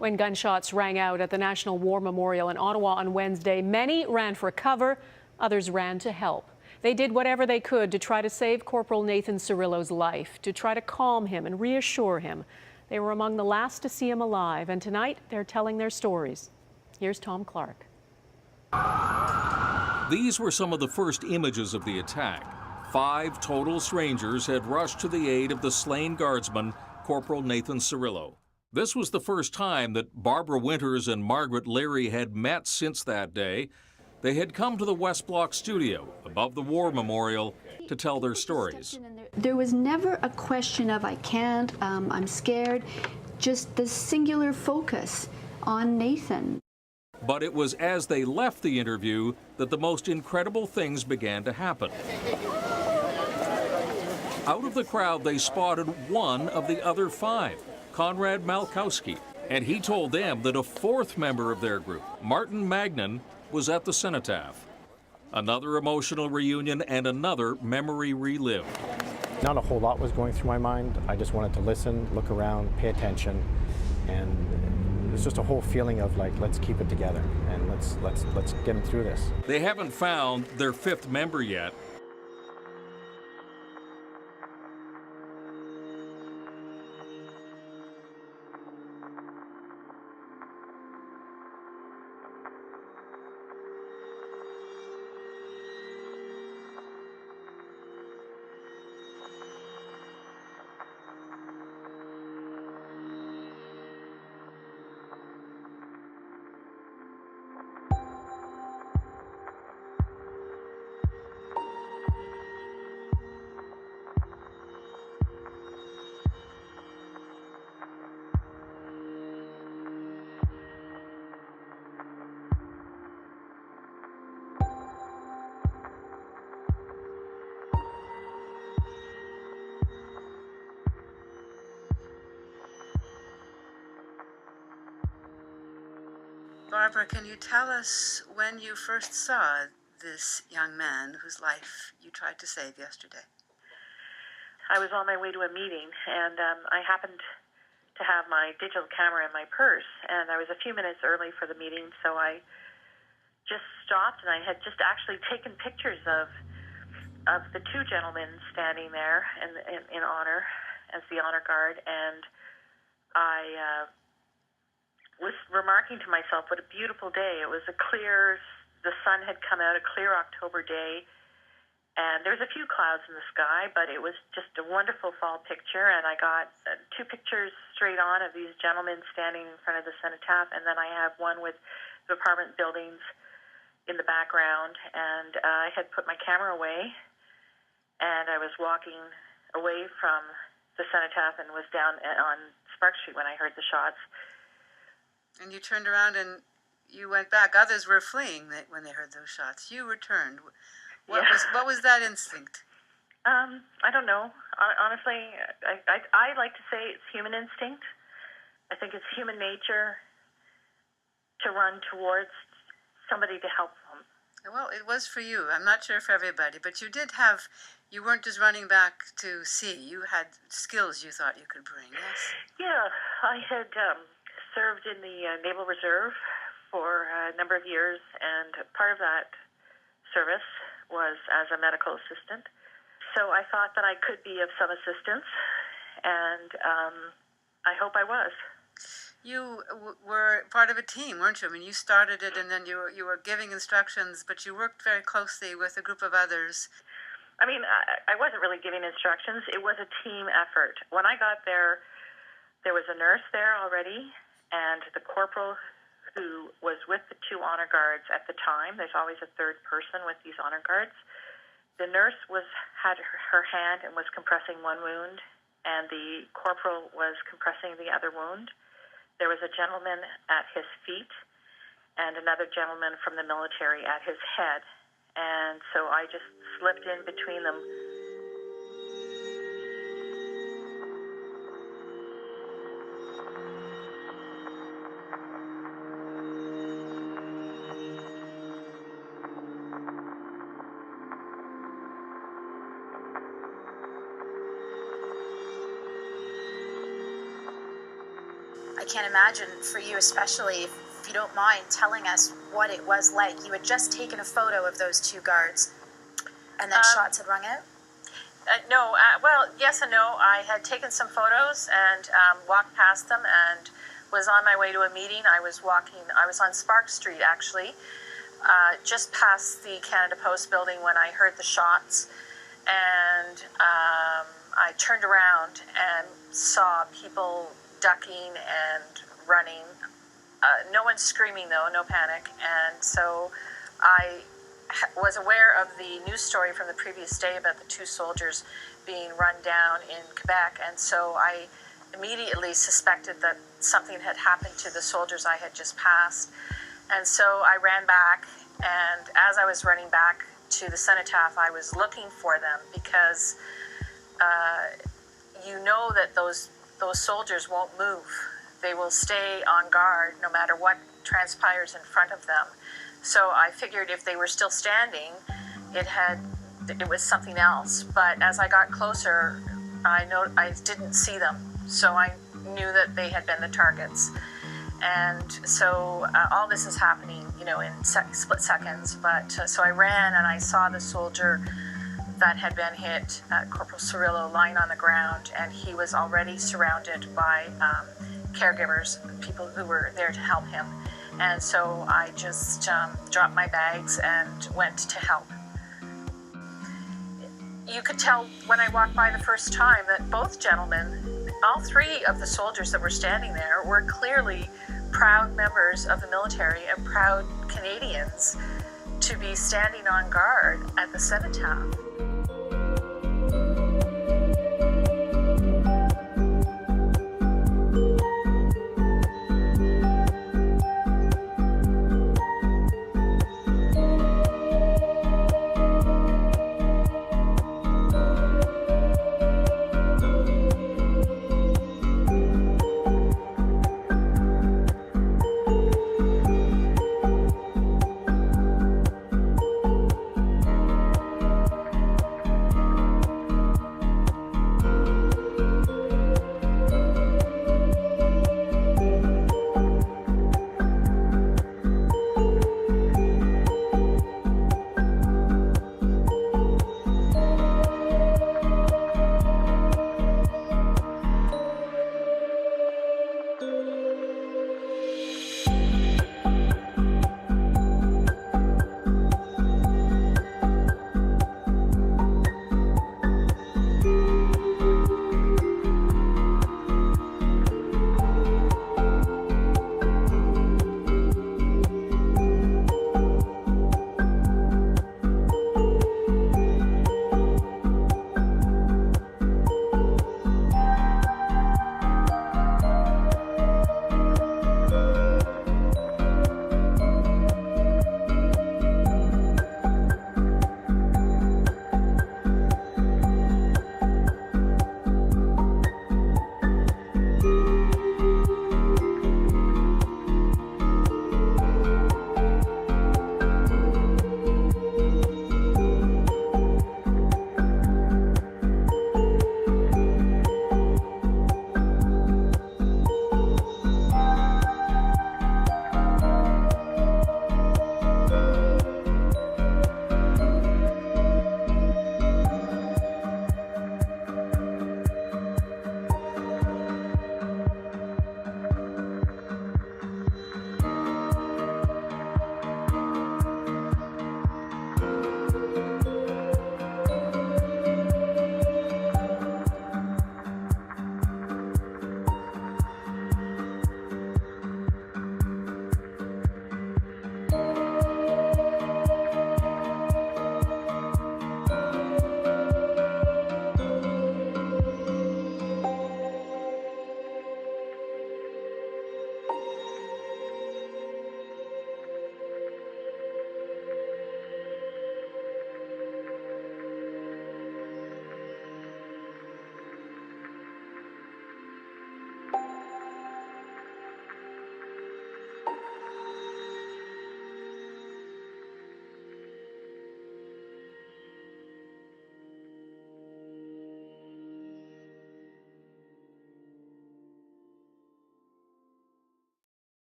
When gunshots rang out at the National War Memorial in Ottawa on Wednesday, many ran for cover, others ran to help. They did whatever they could to try to save Corporal Nathan Cirillo's life, to try to calm him and reassure him. They were among the last to see him alive, and tonight they're telling their stories. Here's Tom Clark. These were some of the first images of the attack. 5 total strangers had rushed to the aid of the slain guardsman, Corporal Nathan Cirillo. This was the first time that Barbara Winters and Margaret Leary had met since that day. They had come to the West Block studio above the War Memorial to tell their stories. There was never a question of I can't, I'm scared, just the singular focus on Nathan. But it was as they left the interview that the most incredible things began to happen. Out of the crowd, they spotted one of the other 5. Conrad Malkowski, and he told them that a 4th member of their group, Martin Magnan, was at the cenotaph. Another emotional reunion and another memory relived. Not a whole lot was going through my mind. I just wanted to listen, look around, pay attention, and it's just a whole feeling of like, let's keep it together and let's get them through this. They haven't found their 5th member yet. Barbara, can you tell us when you first saw this young man whose life you tried to save yesterday? I was on my way to a meeting, and I happened to have my digital camera in my purse, and I was a few minutes early for the meeting, so I just stopped, and I had just actually taken pictures of the 2 gentlemen standing there in honor, as the honor guard, and I was remarking to myself, what a beautiful day. It was the sun had come out, a clear October day, and there's a few clouds in the sky, but it was just a wonderful fall picture, and I got 2 pictures straight on of these gentlemen standing in front of the cenotaph, and then I have one with the apartment buildings in the background, and I had put my camera away, and I was walking away from the cenotaph and was down on Spark Street when I heard the shots. And you turned around and you went back. Others were fleeing when they heard those shots. You returned. What was that instinct? I don't know. Honestly, I like to say it's human instinct. I think it's human nature to run towards somebody to help them. Well, it was for you. I'm not sure for everybody, but you weren't just running back to see. You had skills you thought you could bring, yes? Yeah, I had served in the Naval Reserve for a number of years, and part of that service was as a medical assistant. So I thought that I could be of some assistance, and I hope I was. You were part of a team, weren't you? I mean, you started it, and then you were giving instructions, but you worked very closely with a group of others. I mean, I wasn't really giving instructions. It was a team effort. When I got there, there was a nurse there already, and the corporal who was with the 2 honor guards at the time. There's always a 3rd person with these honor guards. The nurse had her hand and was compressing one wound, and the corporal was compressing the other wound. There was a gentleman at his feet and another gentleman from the military at his head. And so I just slipped in between them. I can't imagine for you, especially if you don't mind telling us what it was like. You had just taken a photo of those two guards, and then shots had rung out? No, well, yes and no. I had taken some photos and walked past them and was on my way to a meeting. I was on Spark Street, actually, just past the Canada Post building when I heard the shots. And I turned around and saw people ducking and running. No one screaming, though, no panic. And so I was aware of the news story from the previous day about the two soldiers being run down in Quebec, and so I immediately suspected that something had happened to the soldiers I had just passed. And so I ran back, and as I was running back to the cenotaph, I was looking for them because you know that those soldiers won't move. They will stay on guard no matter what transpires in front of them. So I figured if they were still standing, it was something else. But as I got closer, I didn't see them. So I knew that they had been the targets. And so all this is happening, in split seconds. But so I ran and I saw the soldier that had been hit, Corporal Cirillo, lying on the ground, and he was already surrounded by caregivers, people who were there to help him. And so I just dropped my bags and went to help. You could tell when I walked by the first time that both gentlemen, all three of the soldiers that were standing there, were clearly proud members of the military and proud Canadians to be standing on guard at the cenotaph.